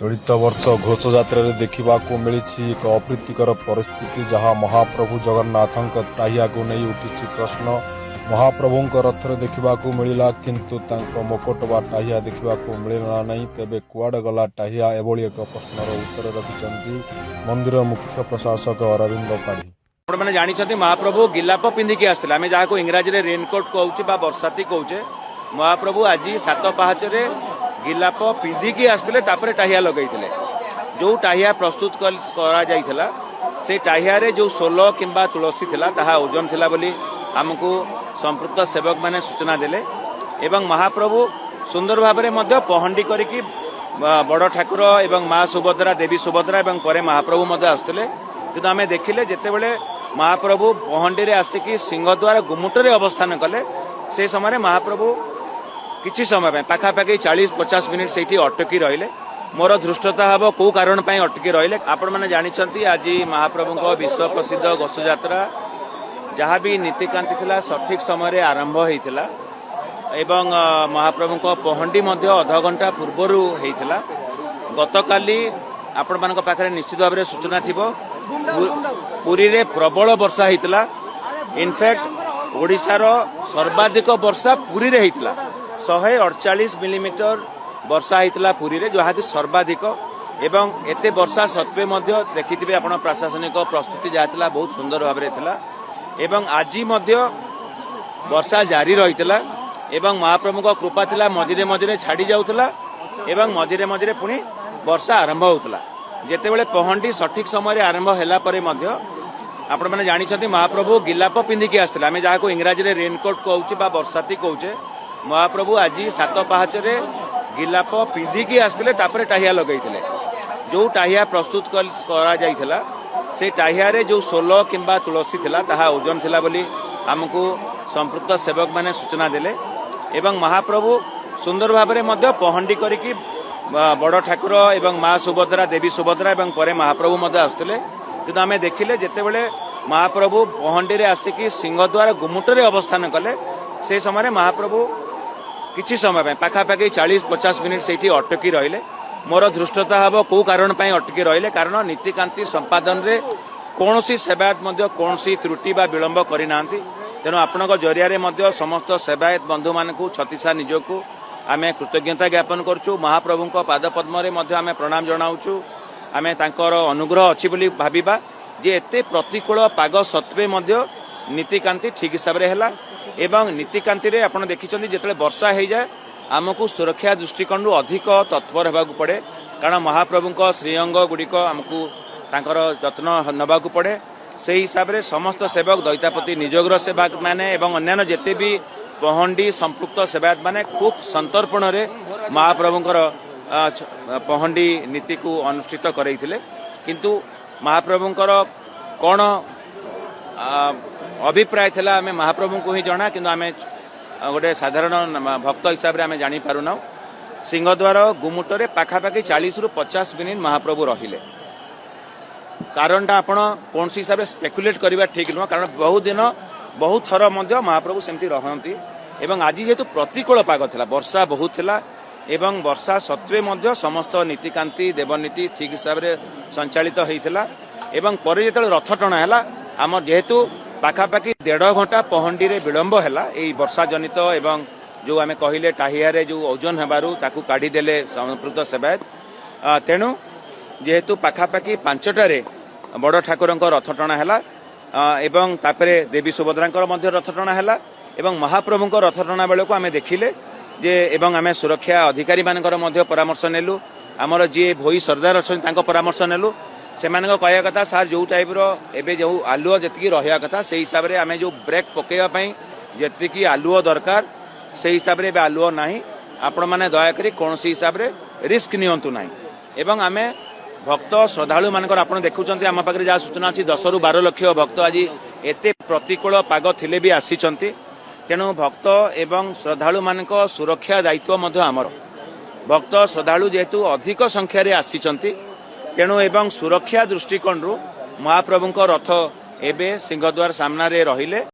चलित वर्ष घोषयात्रा देखा मिली एक अप्रीतिकर परिस्थिति जहां महाप्रभु जगन्नाथ टाहिया को नहीं उठी प्रश्न। महाप्रभु रथरे देखा मिलला किंतु मुकुट बा टाहिया देखा मिलला नहीं। तेबे कुआडे गला टाहिया एभली एक प्रश्नर उत्तर रखिंट मंदिर मुख्य प्रशासक अरविंद पाढ़ी। मैंने जानी महाप्रभु गिलाप पिंधिकी आसते आम जहाँ इंग्राजी में रेनकोट कहूचे बरसाती कहूचे महाप्रभु आज सात पाहाचरे गिलाप पिंधिकी आसते टाहिया लगे जो टाहिया प्रस्तुत करा से टाहिया जो सोल किंबा तुलसी था ओजन थिला बोली आमको संपृक्त सेवक मैंने सूचना देले एवं महाप्रभु सुंदर भाव में पहंडी करिकी बड़ ठाकुर एवं माँ सुभद्रा देवी सुभद्रा एवं परे महाप्रभु आसते कि आम देखिले जितेबले महाप्रभु पहंडी रे आसिकी सिंहद्वार गुमुटरे अवस्थान कले से समय महाप्रभु किछि समय पाखापाखि 40-50 मिनिट से अटकी रहिले। मोर धृष्टता हम कौ कारण अटकी रहिले आपण मैंने जानी आज महाप्रभु विश्व प्रसिद्ध घोषयात्रा जहाँ भी नीतिकांति थिला सठिक समय आरंभ होता एवं महाप्रभु पहंडी अध घंटा पूर्वर होता। गतकाली आपण मान पाखे निश्चित भाव में सूचना थी पुरी रे प्रबल वर्षा होता। इनफैक्ट ओडिशार सर्वाधिक वर्षा पुरी रे होता 148 मिलीमीटर वर्षा होता पुरी रे जहाँ की सर्वाधिक एवं एते वर्षा सत्वे देखिथे आपण प्रशासनिक प्रस्तुति जहाँ बहुत सुंदर भाव में थिला एवं आज वर्षा जारी रही एवं महाप्रभु को कृपा थिला मझिरे मझिरे छाड़ी जाउथला एवं मझिरे मझिरे पुणी वर्षा आरंभ होता। जेतेबेले पहंडी सठिक समय आरंभ होला परे मध्य आपण माने जानी महाप्रभु गिलाप पिंधिकी आसते आम जहाँ इंग्राजी में रेनकोट कहूचे बरसाती कहूचे महाप्रभु आज सात पाहाचरे गिलाप पिंधिकी आसते टाहिया लगे जो टाहिया प्रस्तुत करा से टाहिया जो सोल किंबा तुलसी था ओजन थिला बोली आमको संपृक्त सेवक मैंने सूचना देले एवं महाप्रभु सुंदर भाव में पहंडी करिकी बड़ ठाकुर एवं माँ सुभद्रा देवी सुभद्रा एवं परे महाप्रभु आसते कि आम देखिले जितेबले महाप्रभु पहंडी रे आसिकी सिंहद्वार गुमुटरे अवस्थान कले से समय महाप्रभु किछि समय पाखापाखि 40-50 मिनिट से अटकी रहिले। मोर धृष्टता हम कौ कारण अटकी रहिले कारण नीतिकांति संपादन रे कौनसी सेवायत कौनसी त्रुटि बा विलंब करना तेणु आपण जरिया समस्त सेवायत बंधु मान छतीसा निजको आम कृतज्ञता ज्ञापन करूँ। महाप्रभु पाद पद्म आम प्रणाम जनाऊँ आम तांकर अनुग्रह अच्छी बोली भाविबा जे एते प्रतिकूल पाग सत्वे नीतिकांति ठीक हिसाब से है एवं नीतिकांति रे आपण देखिछन्ती जेतले वर्षा हो जाए आमको सुरक्षा दृष्टिकोण अधिक तत्पर होगाकू पड़े कारण महाप्रभु श्रीअंग गुड़िक आमको तांकर जत्न नबाकू पड़े से हिसाब से समस्त सेवक दैतापति निजोग्र सेवक मैंने एवं अन्य जेते भी पहंडी संपृक्त सेवायत मैंने खूब संतर्पण रे महाप्रभुंकर पहंडी नीति को अनुष्ठित करैथिले किंतु महाप्रभुंकर कौन अभिप्राय थिला आमे महाप्रभु को ही जना किंतु आमे गोटे साधारण भक्त हिसाब से आमे जानी पारुना। सिंहद्वार गुमुटरे पाखापाखि 40-50 मिनिट महाप्रभु रहिले कारणटा आपण कौन हिसाब से स्पेकुलेट करबा ठीक नुह कारण बहुत दिन बहुत थर महाप्रभु सेमती रहती एवं आज जेहेतु प्रतिकूल पाग थिला वर्षा बहुत थिला एवं वर्षा सत्वे समस्त नीतिकांति देवनीति ठीक हिसाब से संचालित होता एवं पर जो रथ टणा है आम जेहेतु पाखापाखि 1.5 घंटा पहंडी रे विलंब है वर्षा जनित एवं जो आम कहले टाहिया रे जो ओजन हेबारु ताकू काढ़ी देले संपृक्त सेवायत तेणु जेहेतु पाखापाखि 5टारे बड़ ठाकुर रथ टणा है एवं तापरे देवी सुभद्रा रथ टणा है एवं महाप्रभु रथ टणा बेलू आम देखिले जे एवं आम सुरक्षा अधिकारी मानकर परामर्श नेलु आमर जी भोई सरदार अच्छा परामर्श नेलु से कहया कथा सार जो टाइप रे जो आलुओ जी रहा कथा से हिसाब से आम जो ब्रेक पकईवाई जी आलुओ दरकार से हिसाब से आलुओ ना आपण मैंने दयाकोरी कौन हिसाब से रिस्क नियंतु ना एवं आम भक्त श्रद्धालु मानकर आपण देखुंत आम पाखे जहाँ सूचना अच्छी 10-12 लक्ष भक्त आज एते प्रतिकूल पाग थिले भी आसीचंती तेणु भक्त एवं श्रद्धालु मान सुरक्षा दायित्व आमर भक्त श्रद्धालु जेहेतु अधिक संख्यार आसीचंती तेणु एवं सुरक्षा दृष्टिकोण महाप्रभु रथ एबे सिंहद्वार सामना रे रहिले।